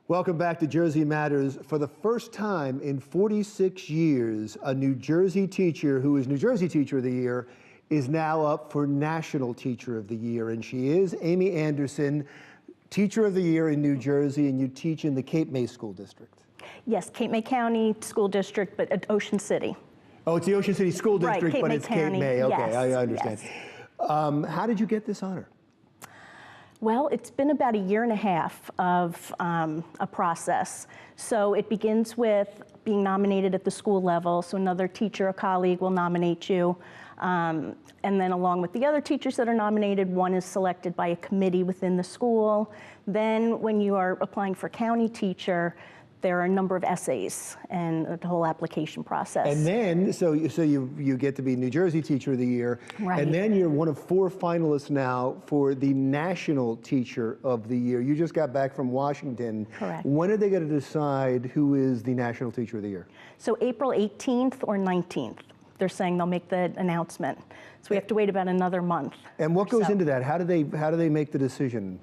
Welcome back to Jersey Matters. For the first time in 46 years, a New Jersey teacher who is New Jersey Teacher of the Year is now up for National Teacher of the Year, and she is Amy Anderson, Teacher of the Year in New Jersey, and you teach in the Cape May School District. Yes, Cape May County School District, but at Ocean City. Oh, it's the Ocean City School District, right, but it's Cape May. Okay, yes, I understand. Yes. How did you get this honor? Well, it's been about a year and a half of a process. So it begins with being nominated at the school level. So another teacher, a colleague will nominate you. And then along with the other teachers that are nominated, one is selected by a committee within the school. Then when you are applying for county teacher, there are a number of essays and the whole application process. And then, so you get to be New Jersey Teacher of the Year, right. And then you're one of 4 finalists now for the National Teacher of the Year. You just got back from Washington. Correct. When are they going to decide who is the National Teacher of the Year? So April 18th or 19th. They're saying they'll make the announcement. So we have to wait about another month. And what goes into that? How do they make the decision?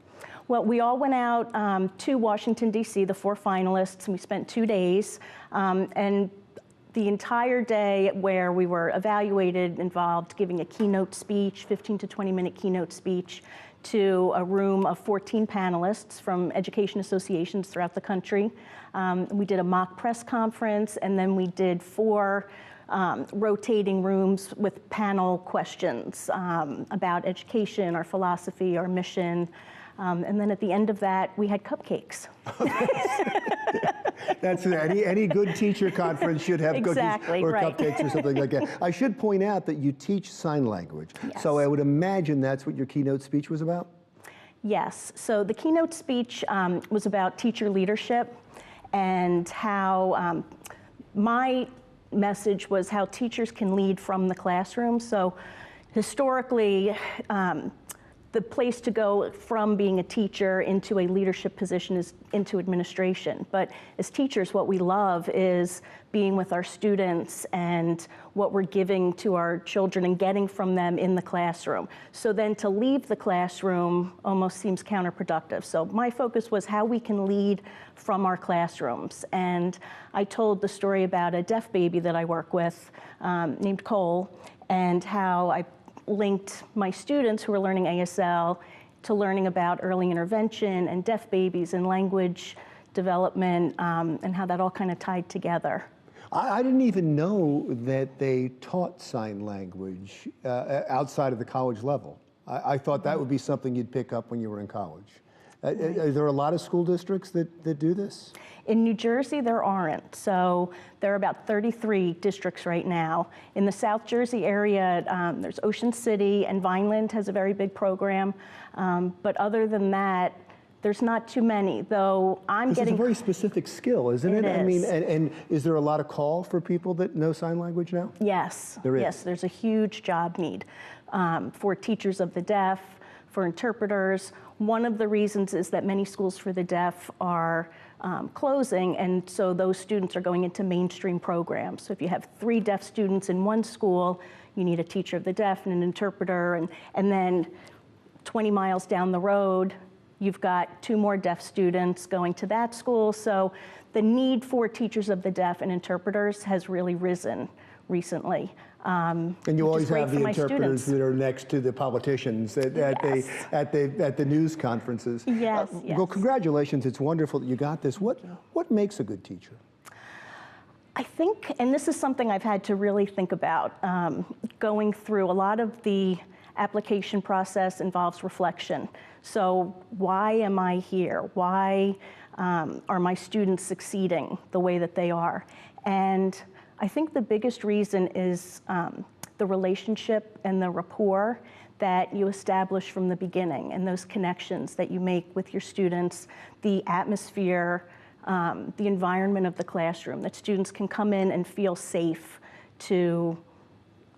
Well, we all went out to Washington, D.C., the 4 finalists, and we spent 2 days. And the entire day where we were evaluated involved giving a keynote speech, 15 to 20-minute keynote speech, to a room of 14 panelists from education associations throughout the country. We did a mock press conference, and then we did 4 rotating rooms with panel questions about education, our philosophy, our mission. And then at the end of that, we had cupcakes. That's any good teacher conference should have exactly, cookies or right. cupcakes or something like that. I should point out that you teach sign language. Yes. So I would imagine that's what your keynote speech was about? Yes. So the keynote speech was about teacher leadership and how my message was how teachers can lead from the classroom. So historically, the place to go from being a teacher into a leadership position is into administration. But as teachers, what we love is being with our students and what we're giving to our children and getting from them in the classroom. So then to leave the classroom almost seems counterproductive. So my focus was how we can lead from our classrooms. And I told the story about a deaf baby that I work with named Cole, and how I linked my students who are learning ASL to learning about early intervention and deaf babies and language development, and how that all kind of tied together. I didn't even know that they taught sign language outside of the college level. I thought that would be something you'd pick up when you were in college. Are there a lot of school districts that do this? In New Jersey, there aren't. So there are about 33 districts right now. In the South Jersey area, there's Ocean City, and Vineland has a very big program. But other than that, there's not too many, though I'm getting... It's a very specific skill, isn't it? It is. I mean, and is there a lot of call for people that know sign language now? Yes. There is. Yes, there's a huge job need for teachers of the deaf, for interpreters. One of the reasons is that many schools for the deaf are closing, and so those students are going into mainstream programs. So if you have 3 deaf students in one school, you need a teacher of the deaf and an interpreter, and then 20 miles down the road, you've got 2 more deaf students going to that school. So the need for teachers of the deaf and interpreters has really risen recently. And you always have the interpreters that are next to the politicians at the news conferences. Yes, yes. Well, congratulations. It's wonderful that you got this. What makes a good teacher? I think, and this is something I've had to really think about, going through a lot of the application process involves reflection. So why am I here? Why are my students succeeding the way that they are? And I think the biggest reason is the relationship and the rapport that you establish from the beginning, and those connections that you make with your students, the atmosphere, the environment of the classroom, that students can come in and feel safe to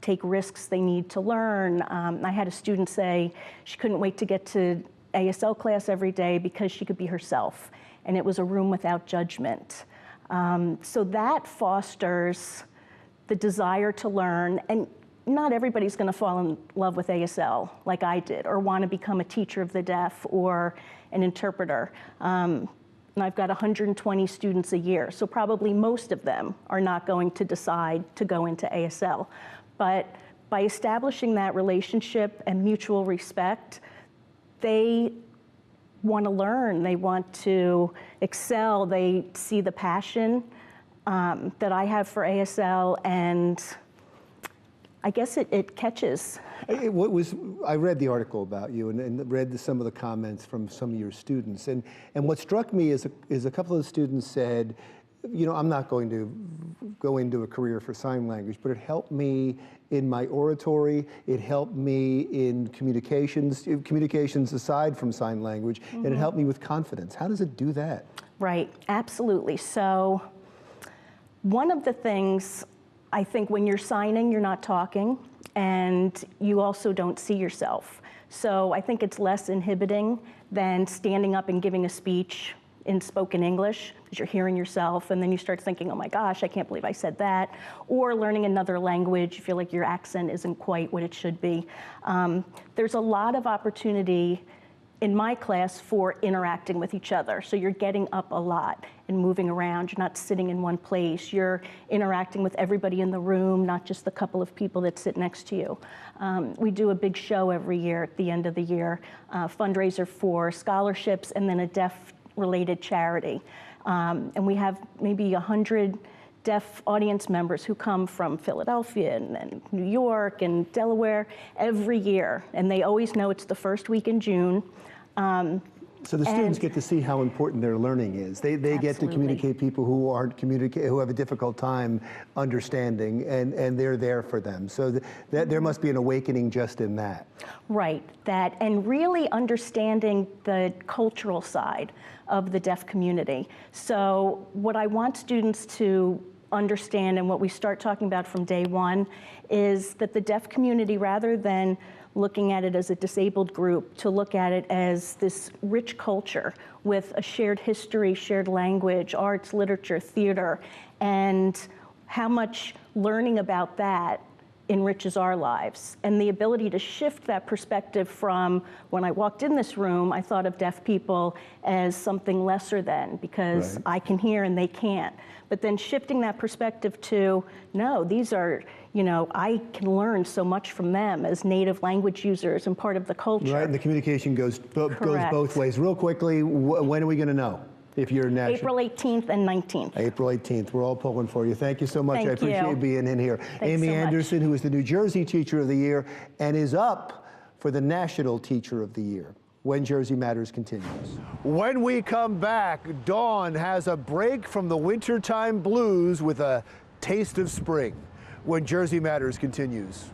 take risks they need to learn. I had a student say she couldn't wait to get to ASL class every day because she could be herself, and it was a room without judgment. So that fosters the desire to learn, and not everybody's going to fall in love with ASL like I did, or want to become a teacher of the deaf or an interpreter. and I've got 120 students a year, so probably most of them are not going to decide to go into ASL. But by establishing that relationship and mutual respect, they want to learn, they want to excel, they see the passion that I have for ASL, and I guess it catches. I read the article about you and read some of the comments from some of your students, and what struck me is a couple of the students said, you know, I'm not going to go into a career for sign language, but it helped me in my oratory, it helped me in communications aside from sign language, and it helped me with confidence. How does it do that? Right, absolutely. So one of the things, I think when you're signing, you're not talking, and you also don't see yourself. So I think it's less inhibiting than standing up and giving a speech in spoken English, because you're hearing yourself, and then you start thinking, oh my gosh, I can't believe I said that. Or learning another language, you feel like your accent isn't quite what it should be. There's a lot of opportunity in my class for interacting with each other. So you're getting up a lot and moving around. You're not sitting in one place. You're interacting with everybody in the room, not just the couple of people that sit next to you. We do a big show every year at the end of the year, fundraiser for scholarships, and then a deaf-related charity. And we have maybe 100 deaf audience members who come from Philadelphia and New York and Delaware every year. And they always know it's the first week in June. So the students get to see how important their learning is. They get to communicate people who who have a difficult time understanding, and they're there for them. So there must be an awakening just in that. Right, that, and really understanding the cultural side of the deaf community. So what I want students to understand, and what we start talking about from day one, is that the deaf community, rather than looking at it as a disabled group, to look at it as this rich culture with a shared history, shared language, arts, literature, theater, and how much learning about that enriches our lives. And the ability to shift that perspective from, when I walked in this room, I thought of deaf people as something lesser than, because Right. I can hear and they can't. But then shifting that perspective to, no, these are, you know, I can learn so much from them as native language users and part of the culture. Right, and the communication goes Correct. both ways. Real quickly, when are we going to know if you're national? April 18th and 19th. April 18th. We're all pulling for you. Thank you so much. Thank I appreciate you. you being in here. Thanks Amy so much. Anderson, who is the New Jersey Teacher of the Year and is up for the National Teacher of the Year. When Jersey Matters continues. When we come back, Dawn has a break from the wintertime blues with a taste of spring. When Jersey Matters continues.